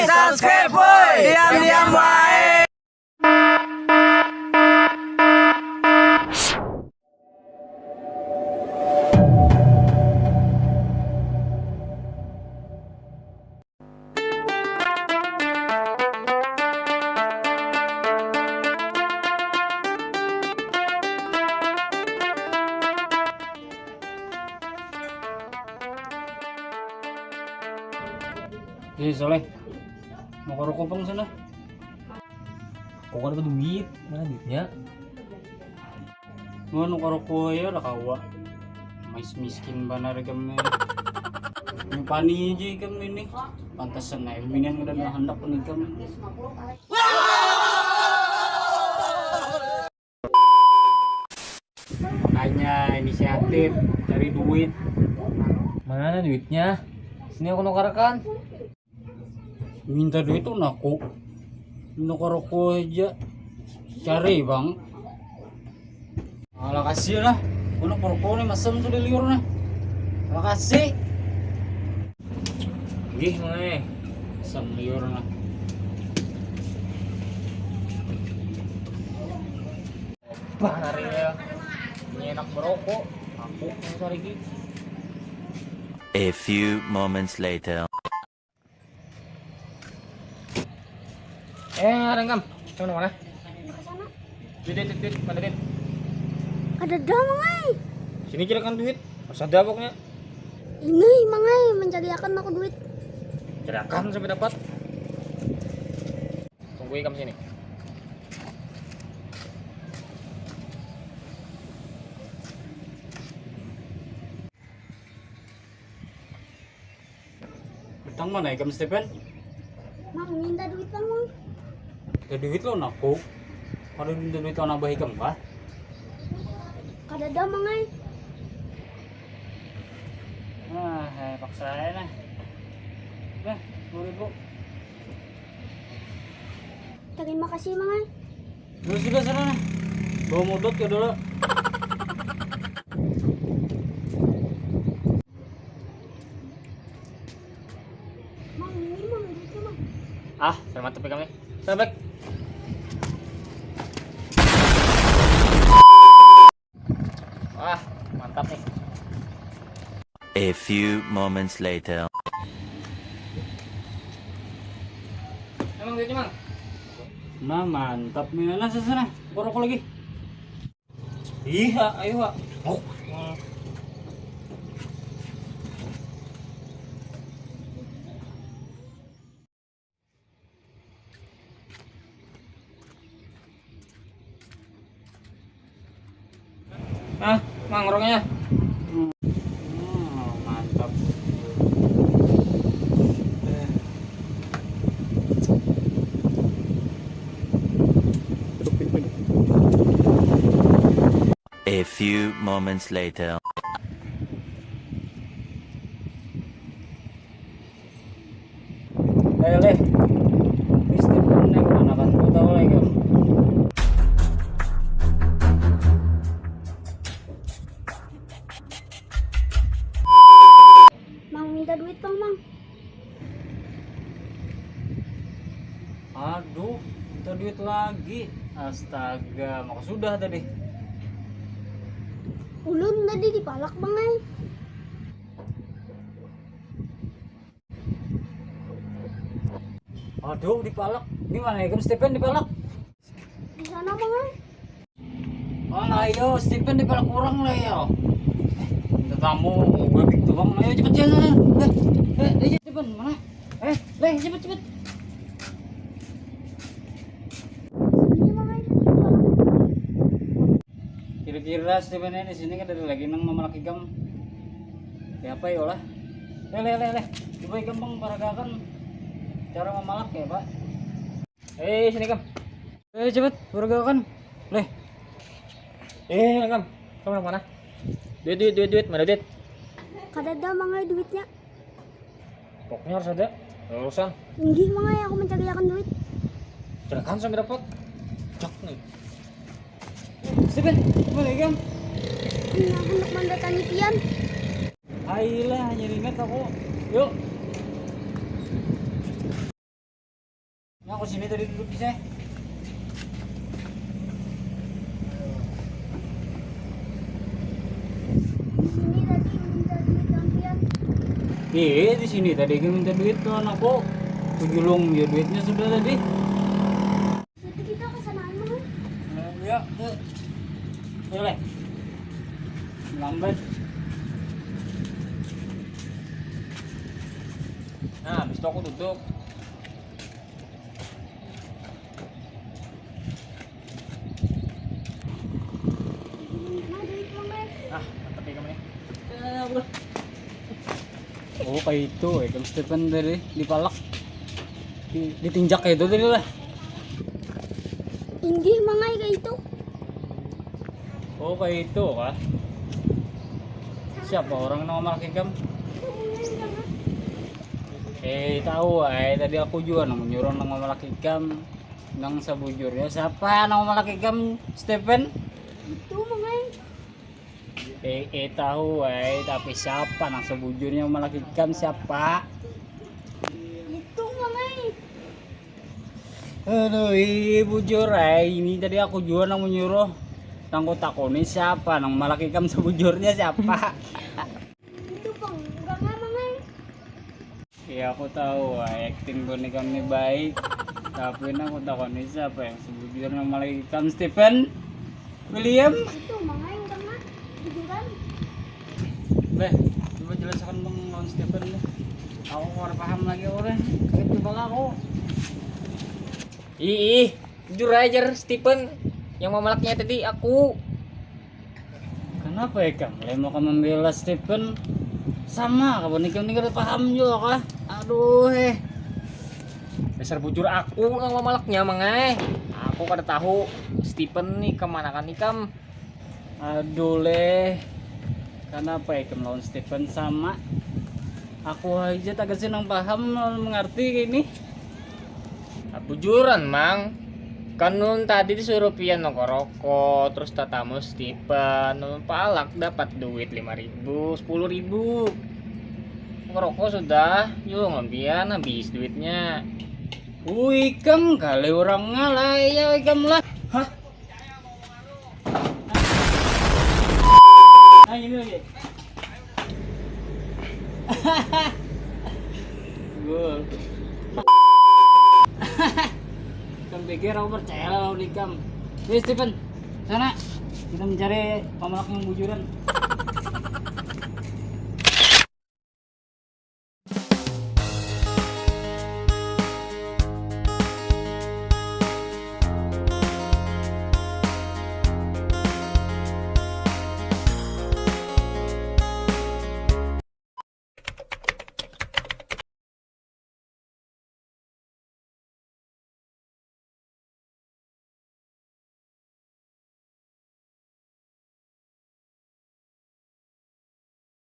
subscribe boy. Diam-diam baik. Soleh, mau ke rokok sana? Kok ada duit? Mana duitnya? Mau ke rokok ya lah kawa. Miskin banar kami. Yung pani aja kami ini. Pantasan na minian udah hendak menikah. Hanya inisiatif cari duit. Mana duitnya? Sini aku nukarkan. Minta duit tuh naku. Minta rokok aja. Cari bang. Alah kasih lah. Kuno rokok nih masam sudah liur nah. Makasih. Gih mana? Masam liur nah. Bah nari ya. Ini enak merokok. Aku yang cari gih. A few moments later. Ada Kam. Kamu mana? Ke sana. Duit, mana duit? Ada mangai. Sini kira kan duit. Masa ada pokoknya. Ini mangai mencariakan aku duit. Cerakan sampai dapat. Tunggu Kam sini. Betang mana ya kamu Stephen? Mang minta duit bang mang. Ada duit lo naku. Ada duit lo nambah ikam kah? Kada mangai. Paksa aja nah. Nah, 10.000. Terima kasih mangai. Dulu sudah sana nah. Bawa modot ya dulu. Mang ini mang duitnya mang. Saya mantep kami. Sampai. Wah, mantap nih. A few moments later. Emang duitnya mang? Nah, mantap nih. Nah, sana. Bawa rokok lagi. Iya, ayo Pak. Oh. Mang rokoknya. Mantap. A few moments later. Ayo leh. Stephen nih kemana kan? Kau tahu lagi kamu? Mang minta duit bang mang. Aduh, minta duit lagi. Astaga, maka sudah tadi. Ulun tadi dipalak mangai. Aduh, dipalak. Ini mana ya kamu Stephen dipalak? Di sana mangai. Mana ayo Stephen dipalak orang lah ya. Minta tamu, gue big tuang. Ayo cepet jalan. Stephen mana? Leh cepet. Ini mangai. Kira-kira Stephen ini di sini kan ada lagi nang memalaki gam. Ya apa ya lah? Leh. Coba ikam bang paragakan cara memalak ya pak. Sini Kam. Cepet paragakan. Leh. Kam. Kamu mana? Duit, mana duit? Kada mangai duitnya. Pokoknya harus ada. Urusan. Tinggi mangai aku mencariakan duit. Cerakan sampai dapat. Cok nih. Stephen, mana ikam? Ini hendak mendatangi pian. Ayolah, hanya ingat aku. Yuk. aku sini tadi duduk di saya. Di sini tadi minta duit Di sini tadi minta duit Pian. tuh anakku. Tujulung ya duitnya sudah tadi. Itu kita kesanaan mana? Ya, boleh. Lambat. Nah, habis itu aku tutup. Nah, duit Mang. Ah, mantap ya kamu nih. Oh kayak itu ya kan Stephen tadi dipalak ditinjak kayak itu tadi lah. Inggih mangai kayak itu. Oh kayak itu kah? Siapa orang nama Malkikam? Tahu tadi aku juga nang nyuruh nang Malkikam nang sabujurnya siapa nama Malkikam Stephen? Itu mangai. Tahu tapi siapa nang sabujurnya Malkikam siapa? Itu mangai. Aduh, bujur ini tadi aku juga nang menyuruh nang takoni siapa nang Malkikam sebujurnya siapa? Itu Bang, enggak mangai. Ya aku tahu acting boneka kami baik tapi aku takoni siapa yang sebujurnya Malkikam Stephen William. Itu mangai enggak jujuran. Beh, coba jelaskan dong lawan Stephen deh. Aku kurang paham lagi orang kayak coba aku. Ih, jujur aja Stephen. Yang memalaknya tadi aku. Kenapa ya Kang? Mau kamu membela Stephen sama kamu nikah udah paham juga kah? Aduh Dasar bujur aku yang memalaknya mangai. Aku kada tahu Stephen nih kemana kan ikam. Aduh kenapa ya kamu lawan Stephen sama? Aku aja tak kasih nang paham mengerti ini. Bujuran mang. Kan nun tadi disuruh pian nongkrong terus tatamu Stephen nun palak dapat duit 5.000 10.000 ngerokok sudah yuk ngambian habis duitnya. Ikam kali orang ngalah ya ikam lah. Hah? Ini lagi. Gol. Kan pikir aku percaya lah Ikam. Stephen, sana kita mencari pemalak yang bujuran.